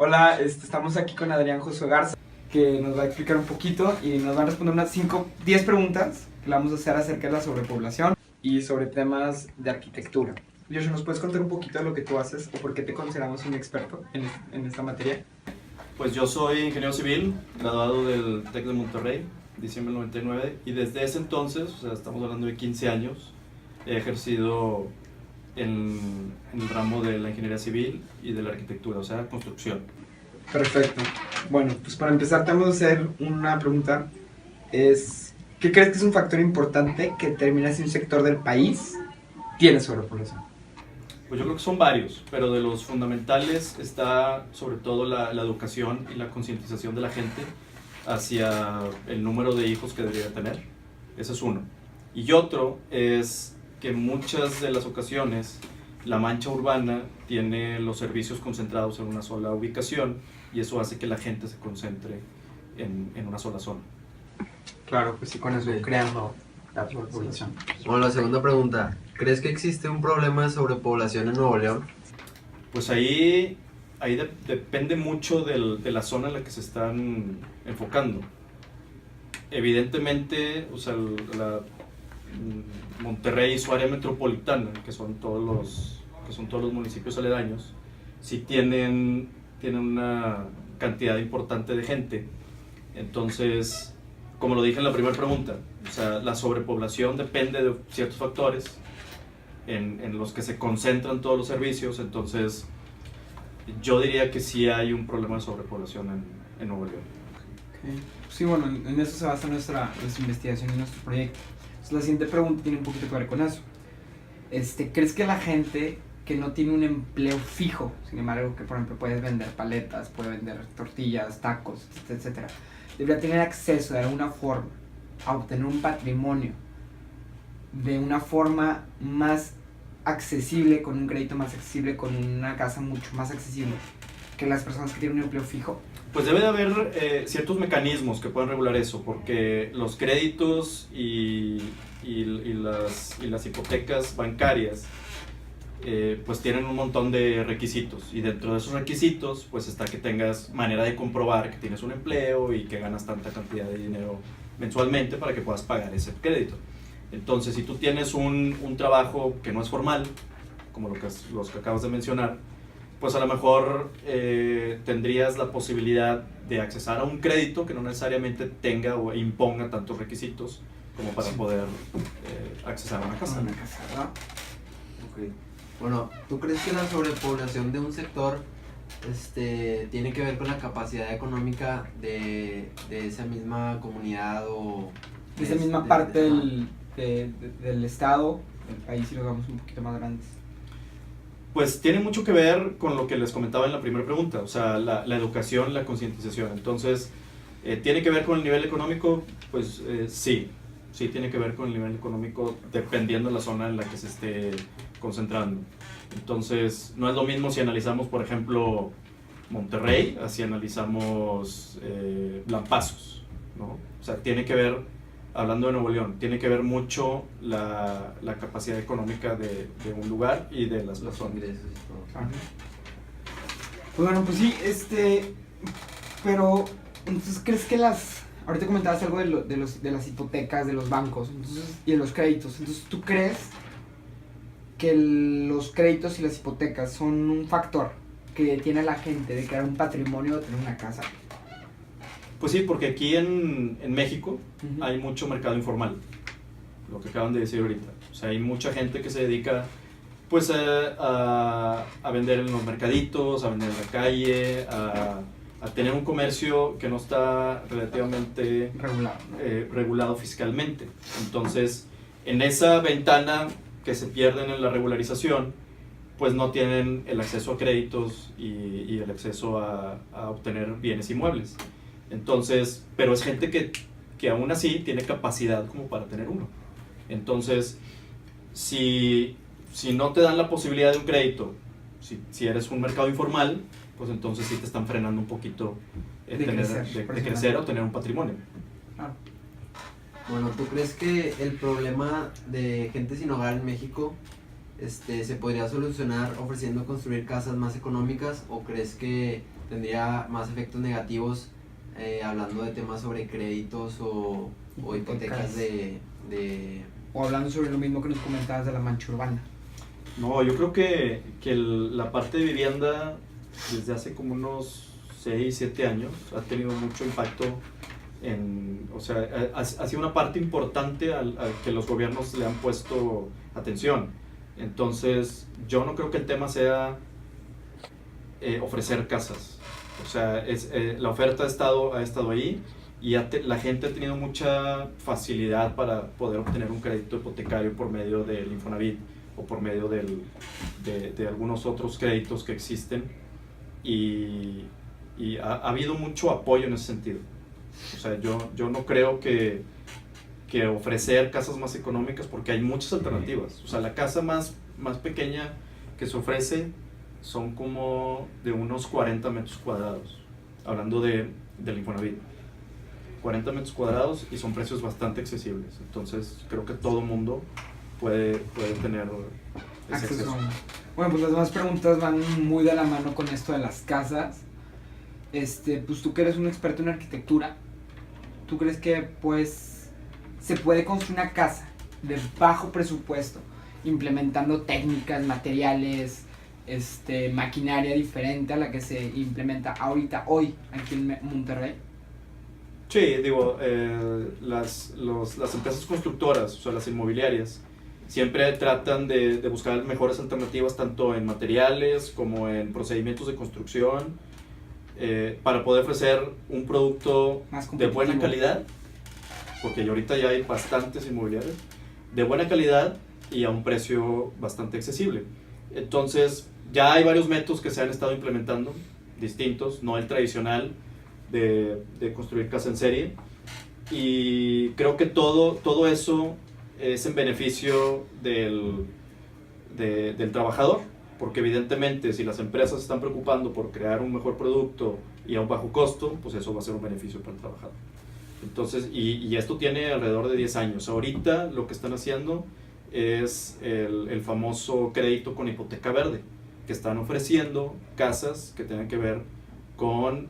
Hola, estamos aquí con Adrián Josué Garza, que nos va a explicar un poquito y nos va a responder unas 10 preguntas que le vamos a hacer acerca de la sobrepoblación y sobre temas de arquitectura. Joshua, ¿nos puedes contar un poquito de lo que tú haces o por qué te consideramos un experto en esta materia? Pues yo soy ingeniero civil, graduado del TEC de Monterrey, diciembre del 99, y desde ese entonces, o sea, estamos hablando de 15 años, he ejercido en el ramo de la ingeniería civil y de la arquitectura, o sea, construcción. Perfecto. Bueno, pues para empezar te vamos a hacer una pregunta. ¿Qué crees que es un factor importante que determina si un sector del país tiene sobrepoblación? Pues yo creo que son varios, pero de los fundamentales está sobre todo la educación y la concientización de la gente hacia el número de hijos que debería tener. Ese es uno. Y otro es que en muchas de las ocasiones la mancha urbana tiene los servicios concentrados en una sola ubicación y eso hace que la gente se concentre en una sola zona. Claro, pues sí, con eso creando la sobrepoblación. Bueno, la segunda pregunta. ¿Crees que existe un problema de sobrepoblación en Nuevo León? Pues ahí depende mucho de la zona en la que se están enfocando. Evidentemente, o sea, Monterrey y su área metropolitana, que son todos los municipios aledaños, sí tienen una cantidad importante de gente. Entonces, como lo dije en la primera pregunta, o sea, la sobrepoblación depende de ciertos factores en los que se concentran todos los servicios. Entonces yo diría que sí hay un problema de sobrepoblación en Nuevo León. Okay. Sí, bueno, en eso se basa nuestra investigación y nuestro proyecto. Entonces, la siguiente pregunta tiene un poquito que ver con eso. ¿Crees que la gente que no tiene un empleo fijo, sin embargo, que por ejemplo puedes vender paletas, puede vender tortillas, tacos, etcétera, debería tener acceso de alguna forma a obtener un patrimonio de una forma más accesible, con un crédito más accesible, con una casa mucho más accesible que las personas que tienen un empleo fijo? Pues debe de haber ciertos mecanismos que puedan regular eso, porque los créditos y las hipotecas bancarias pues tienen un montón de requisitos, y dentro de esos requisitos pues está que tengas manera de comprobar que tienes un empleo y que ganas tanta cantidad de dinero mensualmente para que puedas pagar ese crédito. Entonces, si tú tienes un trabajo que no es formal, como los que acabas de mencionar, pues a lo mejor tendrías la posibilidad de accesar a un crédito que no necesariamente tenga o imponga tantos requisitos como para poder accesar a una casa. ¿No? Okay. Bueno, ¿tú crees que la sobrepoblación de un sector tiene que ver con la capacidad económica de esa misma comunidad o de esa misma parte del estado, del país, si lo vamos un poquito más grandes? Pues tiene mucho que ver con lo que les comentaba en la primera pregunta, o sea, la educación, la concientización. Entonces, ¿tiene que ver con el nivel económico? Pues sí tiene que ver con el nivel económico dependiendo de la zona en la que se esté concentrando. Entonces, no es lo mismo si analizamos, por ejemplo, Monterrey, así analizamos Lampazos, ¿no? O sea, tiene que ver, hablando de Nuevo León, tiene que ver mucho la capacidad económica de un lugar y de las personas. Ingresos y todo. Pues bueno, pues sí, pero entonces, ¿crees que ahorita comentabas algo de las hipotecas, de los bancos, entonces, y de los créditos? Entonces, ¿tú crees que los créditos y las hipotecas son un factor que tiene la gente de crear un patrimonio, de tener una casa? Pues sí, porque aquí en México Uh-huh. hay mucho mercado informal, lo que acaban de decir ahorita. O sea, hay mucha gente que se dedica pues a vender en los mercaditos, a vender en la calle, a tener un comercio que no está relativamente Regulado, ¿no? Regulado fiscalmente. Entonces, en esa ventana que se pierden en la regularización, pues no tienen el acceso a créditos y el acceso a obtener bienes inmuebles. Entonces, pero es gente que aún así tiene capacidad como para tener uno. Entonces, si no te dan la posibilidad de un crédito, si eres un mercado informal, pues entonces sí te están frenando un poquito de crecer o tener un patrimonio. Ah. Bueno, ¿tú crees que el problema de gente sin hogar en México se podría solucionar ofreciendo construir casas más económicas, o crees que tendría más efectos negativos, hablando de temas sobre créditos o hipotecas de... O hablando sobre lo mismo que nos comentabas de la mancha urbana. No, yo creo que la parte de vivienda desde hace como unos 6, 7 años ha tenido mucho impacto o sea, ha sido una parte importante al que los gobiernos le han puesto atención. Entonces, yo no creo que el tema sea ofrecer casas. O sea, la oferta ha estado ahí y la gente ha tenido mucha facilidad para poder obtener un crédito hipotecario por medio del Infonavit o por medio de algunos otros créditos que existen, y ha habido mucho apoyo en ese sentido. O sea, yo no creo que ofrecer casas más económicas, porque hay muchas alternativas. O sea, la casa más pequeña que se ofrece son como de unos 40 metros cuadrados, hablando del Infonavit. 40 metros cuadrados y son precios bastante accesibles. Entonces, creo que todo mundo puede tener ese acceso. Bueno, pues las demás preguntas van muy de la mano con esto de las casas. Pues tú que eres un experto en arquitectura, ¿tú crees que pues se puede construir una casa de bajo presupuesto, implementando técnicas, materiales, maquinaria diferente a la que se implementa hoy aquí en Monterrey? Sí, digo, las empresas constructoras, o sea, las inmobiliarias, siempre tratan de buscar mejores alternativas tanto en materiales como en procedimientos de construcción, para poder ofrecer un producto de buena calidad, porque ahorita ya hay bastantes inmobiliarias, de buena calidad y a un precio bastante accesible. Entonces, ya hay varios métodos que se han estado implementando, distintos, no el tradicional de construir casa en serie, y creo que todo eso es en beneficio del trabajador, porque evidentemente si las empresas se están preocupando por crear un mejor producto y a un bajo costo, pues eso va a ser un beneficio para el trabajador. Entonces, y esto tiene alrededor de 10 años. Ahorita lo que están haciendo es el famoso crédito con hipoteca verde, que están ofreciendo casas que tengan que ver con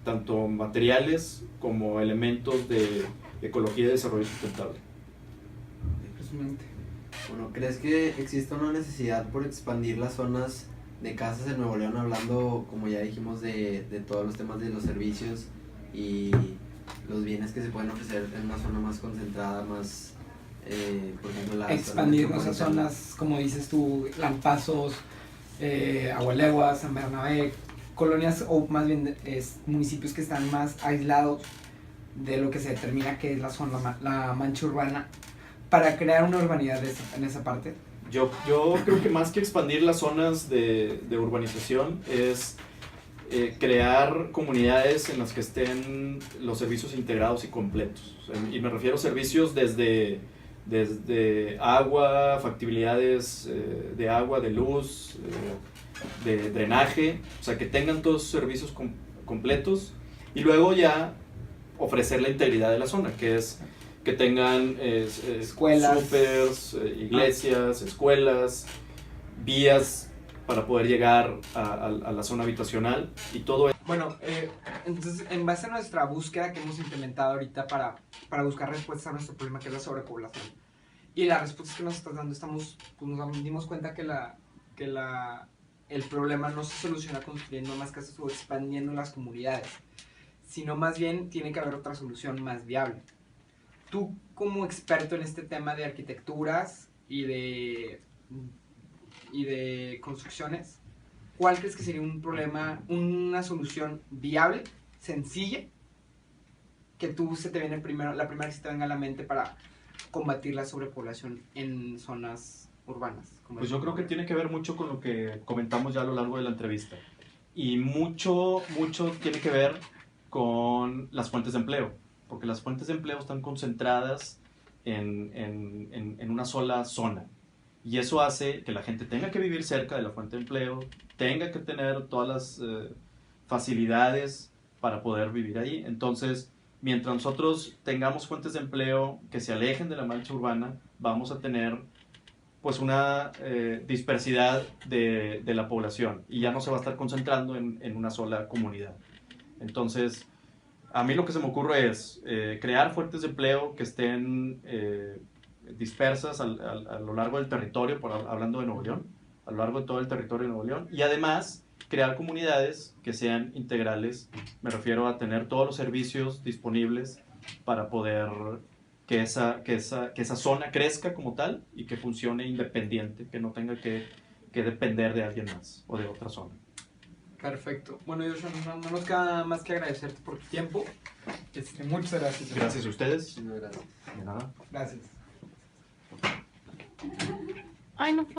tanto materiales como elementos de ecología y desarrollo sustentable. Bueno, ¿crees que existe una necesidad por expandir las zonas de casas en Nuevo León, hablando, como ya dijimos, de todos los temas de los servicios y los bienes que se pueden ofrecer en una zona más concentrada, más, por ejemplo, la expandir esas zonas, como dices tú, Lampazos, Agualeguas, San Bernabé, colonias o más bien municipios que están más aislados de lo que se determina que es la mancha urbana, para crear una urbanidad en esa parte? Yo creo que más que expandir las zonas de urbanización es crear comunidades en las que estén los servicios integrados y completos. Y me refiero a servicios desde agua, factibilidades de agua, de luz, de drenaje, o sea, que tengan todos esos servicios completos, y luego ya ofrecer la integridad de la zona, que es que tengan escuelas, súpers, iglesias, escuelas, vías para poder llegar a la zona habitacional y todo eso. Bueno, entonces, en base a nuestra búsqueda que hemos implementado ahorita para buscar respuestas a nuestro problema, que es la sobrepoblación, y las respuestas que nos estás dando, pues nos dimos cuenta que el problema no se soluciona construyendo más casas o expandiendo las comunidades, sino más bien tiene que haber otra solución más viable. Tú, como experto en este tema de arquitecturas y de construcciones, ¿cuál crees que sería una solución viable, sencilla, que se te viene la primera que se te venga a la mente para combatir la sobrepoblación en zonas urbanas? Pues yo creo que tiene que ver mucho con lo que comentamos ya a lo largo de la entrevista, y mucho tiene que ver con las fuentes de empleo, porque las fuentes de empleo están concentradas en una sola zona, y eso hace que la gente tenga que vivir cerca de la fuente de empleo, tenga que tener todas las facilidades para poder vivir ahí. Entonces, mientras nosotros tengamos fuentes de empleo que se alejen de la mancha urbana, vamos a tener pues una dispersidad de la población y ya no se va a estar concentrando en una sola comunidad. Entonces, a mí lo que se me ocurre es crear fuentes de empleo que estén dispersas a lo largo del territorio, hablando de Nuevo León, a lo largo de todo el territorio de Nuevo León, y además crear comunidades que sean integrales. Me refiero a tener todos los servicios disponibles para poder que esa zona crezca como tal y que funcione independiente, que no tenga que depender de alguien más o de otra zona. Perfecto. Bueno, Joshua, no nos queda más que agradecerte por tu tiempo. Muchas gracias. Gracias a ustedes. Muchas gracias. De nada. Gracias. Ay, no.